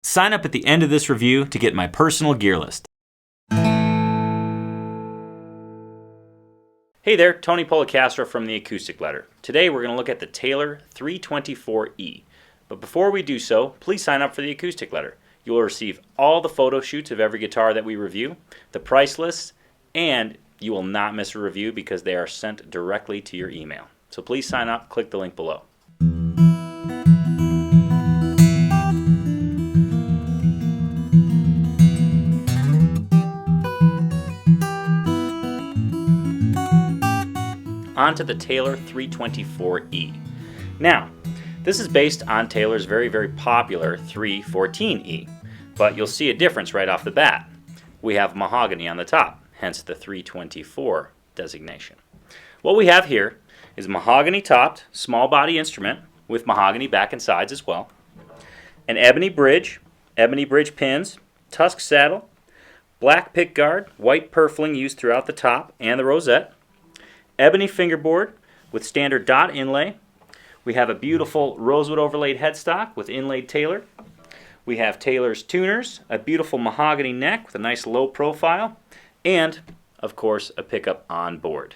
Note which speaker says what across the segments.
Speaker 1: Sign up at the end of this review to get my personal gear list. Hey there, Tony Policastro from the Acoustic Letter. Today we're going to look at the Taylor 324E. But before we do so, please sign up for the Acoustic Letter. You will receive all the photo shoots of every guitar that we review, the price lists, and you will not miss a review because they are sent directly to your email. So please sign up, click the link below. On to the Taylor 324E. Now, this is based on Taylor's very popular 314E, but you'll see a difference right off the bat. We have Mahogany on the top, hence the 324 designation. What we have here is Mahogany topped, small body instrument with Mahogany back and sides as well, an ebony bridge pins, tusk saddle, black pickguard, white purfling used throughout the top and the rosette, ebony fingerboard with standard dot inlay. We have a beautiful rosewood overlaid headstock with inlaid Taylor. We have Taylor's tuners, a beautiful mahogany neck with a nice low profile, and of course a pickup on board.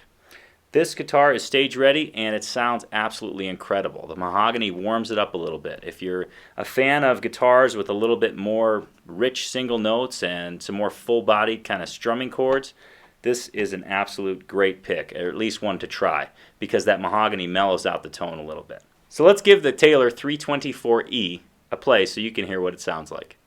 Speaker 1: This guitar is stage ready and it sounds absolutely incredible. The mahogany warms it up a little bit. If you're a fan of guitars with a little bit more rich single notes and some more full-bodied kind of strumming chords, this is an absolute great pick, or at least one to try, because that mahogany mellows out the tone a little bit. So let's give the Taylor 324E a play so you can hear what it sounds like.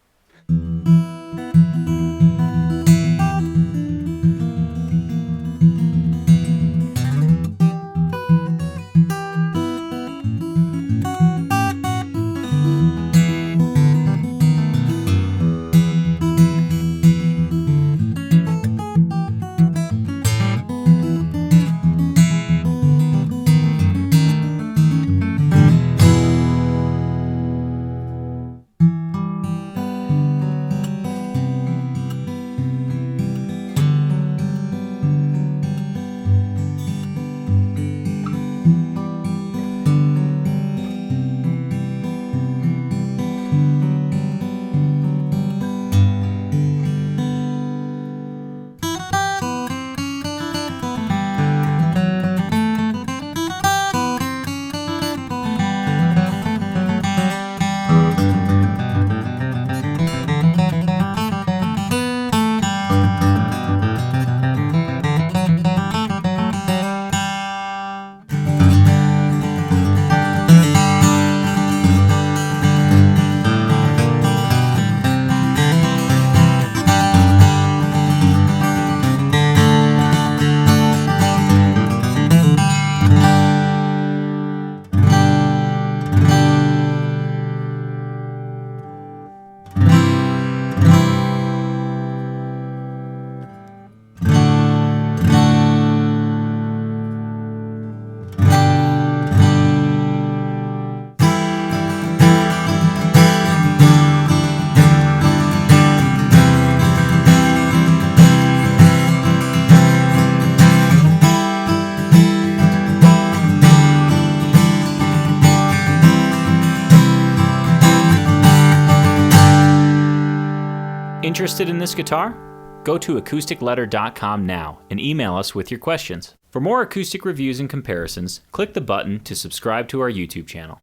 Speaker 1: Interested in this guitar? Go to acousticletter.com now and email us with your questions. For more acoustic reviews and comparisons, click the button to subscribe to our YouTube channel.